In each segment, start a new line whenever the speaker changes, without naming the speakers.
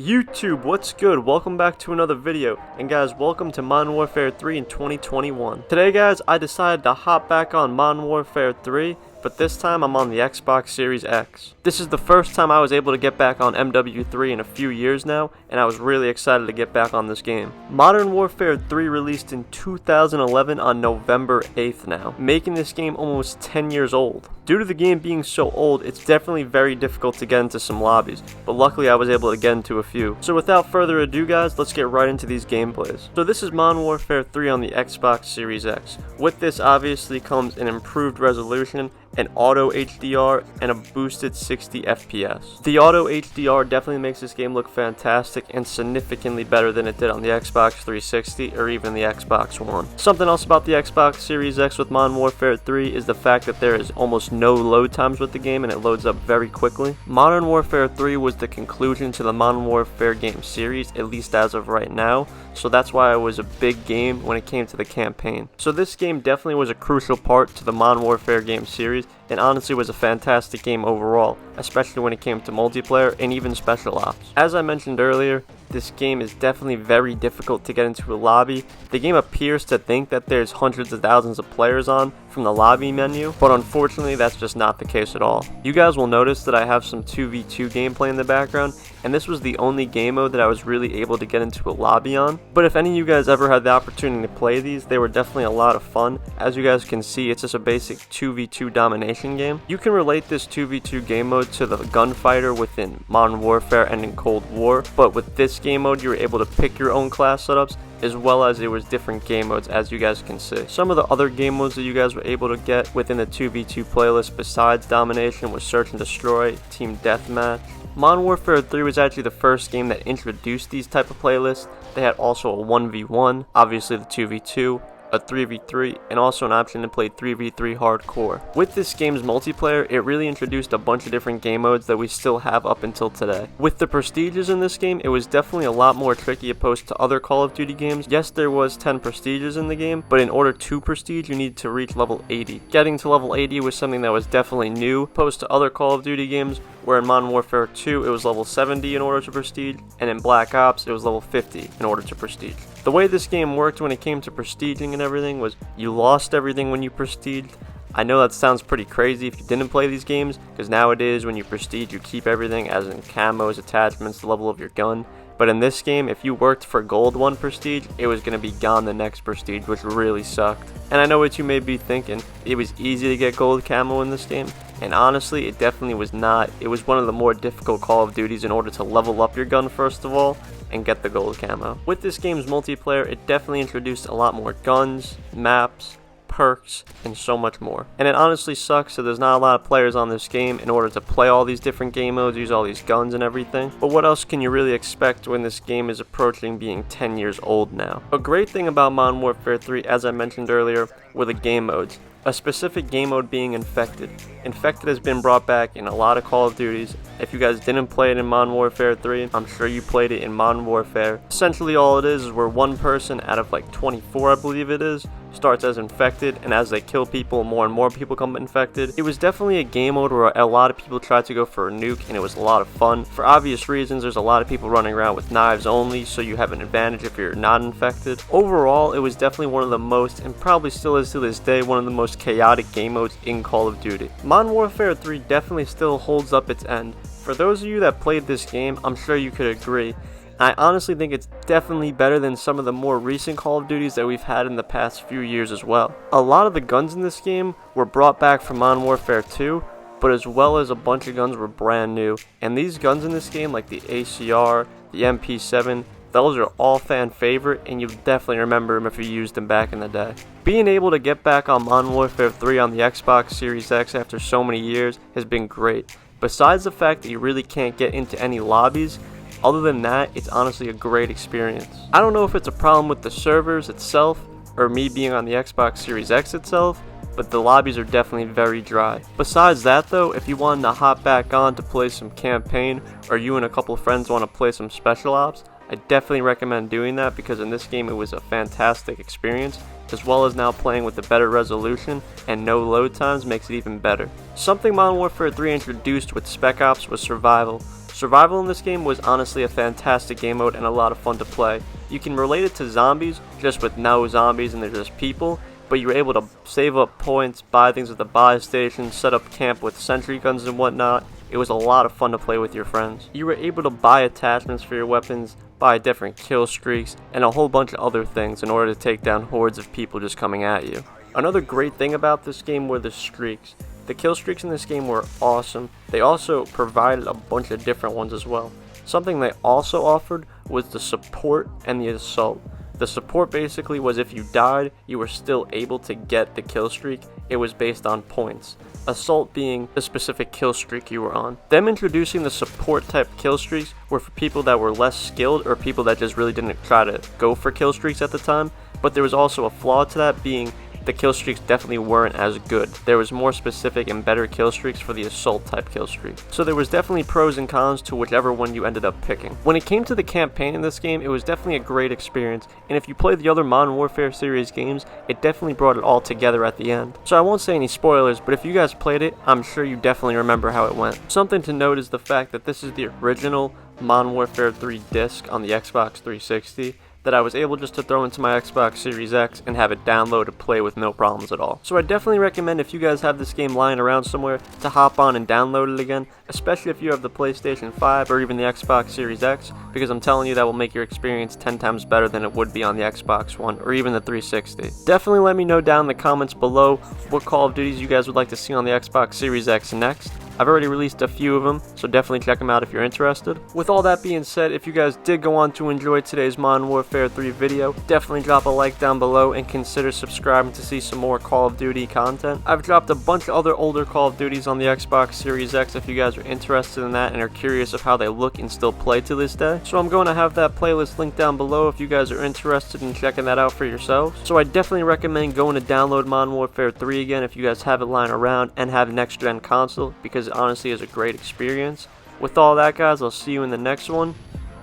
YouTube, what's good? Welcome back to another video, and guys, welcome to Modern Warfare 3 in 2021. Today guys, I decided to hop back on Modern Warfare 3, but this time I'm on the Xbox Series X. This is the first time I was able to get back on MW3 in a few years now, and I was really excited to get back on this game. Modern Warfare 3 released in 2011 on November 8th now, making this game almost 10 years old. Due to the game being so old, it's definitely very difficult to get into some lobbies, but luckily I was able to get into a few. So without further ado guys, let's get right into these gameplays. So this is Modern Warfare 3 on the Xbox Series X. With this obviously comes an improved resolution, an auto HDR, and a boosted 60 FPS. The auto HDR definitely makes this game look fantastic and significantly better than it did on the Xbox 360 or even the Xbox One. Something else about the Xbox Series X with Modern Warfare 3 is the fact that there is almost no load times with the game and it loads up very quickly. Modern Warfare 3 was the conclusion to the Modern Warfare game series, at least as of right now, so that's why it was a big game when it came to the campaign. So this game definitely was a crucial part to the Modern Warfare game series, and honestly was a fantastic game overall, especially when it came to multiplayer and even special ops. As I mentioned earlier, this game is definitely very difficult to get into a lobby. The game appears to think that there's hundreds of thousands of players on from the lobby menu, but unfortunately that's just not the case at all. You guys will notice that I have some 2v2 gameplay in the background, and this was the only game mode that I was really able to get into a lobby on. But if any of you guys ever had the opportunity to play these, they were definitely a lot of fun. As you guys can see, it's just a basic 2v2 domination game. You can relate this 2v2 game mode to the gunfighter within Modern Warfare and in Cold War, but with this game mode you were able to pick your own class setups, as well as it was different game modes, as you guys can see. Some of the other game modes that you guys were able to get within the 2v2 playlist besides domination was search and destroy, team deathmatch. Modern Warfare 3 was actually the first game that introduced these type of playlists. They had also a 1v1, obviously the 2v2, a 3v3, and also an option to play 3v3 hardcore. With this game's multiplayer, it really introduced a bunch of different game modes that we still have up until today. With the prestiges in this game, it was definitely a lot more tricky opposed to other Call of Duty games. Yes, there was 10 prestiges in the game, but in order to prestige, you needed to reach level 80. Getting to level 80 was something that was definitely new opposed to other Call of Duty games, where in Modern Warfare 2 it was level 70 in order to prestige, and in Black Ops it was level 50 in order to prestige. The way this game worked when it came to prestiging and everything was you lost everything when you prestiged. I know that sounds pretty crazy if you didn't play these games, because nowadays when you prestige you keep everything, as in camos, attachments, the level of your gun. But in this game, if you worked for gold 1 prestige, it was going to be gone the next prestige, which really sucked. And I know what you may be thinking, it was easy to get gold camo in this game, and honestly it definitely was not. It was one of the more difficult Call of Duties in order to level up your gun first of all, and get the gold camo. With this game's multiplayer, it definitely introduced a lot more guns, maps, perks, and so much more. And it honestly sucks that there's not a lot of players on this game in order to play all these different game modes, use all these guns and everything. But what else can you really expect when this game is approaching being 10 years old now? A great thing about Modern Warfare 3, as I mentioned earlier, were the game modes. A specific game mode being Infected. Infected has been brought back in a lot of Call of Duties. If you guys didn't play it in Modern Warfare 3, I'm sure you played it in Modern Warfare. Essentially all it is where one person out of like 24, I believe it is, starts as infected, and as they kill people, more and more people come infected. It was definitely a game mode where a lot of people tried to go for a nuke, and it was a lot of fun. For obvious reasons, there's a lot of people running around with knives only, so you have an advantage if you're not infected. Overall, it was definitely one of the most, and probably still is to this day, one of the most chaotic game modes in Call of Duty. Modern Warfare 3 definitely still holds up its end. For those of you that played this game, I'm sure you could agree. I honestly think it's definitely better than some of the more recent Call of Duties that we've had in the past few years as well. A lot of the guns in this game were brought back from Modern Warfare 2, but as well as a bunch of guns were brand new. And these guns in this game, like the ACR, the MP7, those are all fan favorite, and you'll definitely remember them if you used them back in the day. Being able to get back on Modern Warfare 3 on the Xbox Series X after so many years has been great. Besides the fact that you really can't get into any lobbies, other than that, it's honestly a great experience. I don't know if it's a problem with the servers itself, or me being on the Xbox Series X itself, but the lobbies are definitely very dry. Besides that though, if you wanted to hop back on to play some campaign, or you and a couple friends want to play some special ops, I definitely recommend doing that, because in this game it was a fantastic experience, as well as now playing with a better resolution and no load times makes it even better. Something Modern Warfare 3 introduced with Spec Ops was survival. Survival in this game was honestly a fantastic game mode and a lot of fun to play. You can relate it to zombies, just with no zombies and they're just people, but you were able to save up points, buy things at the buy station, set up camp with sentry guns and whatnot. It was a lot of fun to play with your friends. You were able to buy attachments for your weapons, buy different kill streaks, and a whole bunch of other things in order to take down hordes of people just coming at you. Another great thing about this game were the streaks. The kill streaks in this game were awesome. They also provided a bunch of different ones as well. Something they also offered was the support and the assault. The support basically was if you died, you were still able to get the kill streak. It was based on points. Assault being the specific kill streak you were on. Them introducing the support type kill streaks were for people that were less skilled or people that just really didn't try to go for kill streaks at the time, but there was also a flaw to that, being the kill streaks definitely weren't as good. There was more specific and better kill streaks for the assault type kill streak. So there was definitely pros and cons to whichever one you ended up picking. When it came to the campaign in this game, it was definitely a great experience, and if you played the other Modern Warfare series games, it definitely brought it all together at the end. So I won't say any spoilers, but if you guys played it, I'm sure you definitely remember how it went. Something to note is the fact that this is the original Modern Warfare 3 disc on the Xbox 360 that I was able just to throw into my Xbox Series X and have it download and play with no problems at all. So I definitely recommend, if you guys have this game lying around somewhere, to hop on and download it again, especially if you have the PlayStation 5 or even the Xbox Series X, because I'm telling you that will make your experience 10 times better than it would be on the Xbox One or even the 360. Definitely let me know down in the comments below what Call of Duties you guys would like to see on the Xbox Series X next. I've already released a few of them, so definitely check them out if you're interested. With all that being said, if you guys did go on to enjoy today's Modern Warfare 3 video, definitely drop a like down below and consider subscribing to see some more Call of Duty content. I've dropped a bunch of other older Call of Duties on the Xbox Series X if you guys are interested in that and are curious of how they look and still play to this day. So I'm going to have that playlist linked down below if you guys are interested in checking that out for yourselves. So I definitely recommend going to download Modern Warfare 3 again if you guys have it lying around and have an next-gen console, because honestly is a great experience. With all that, guys, I'll see you in the next one.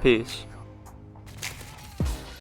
Peace.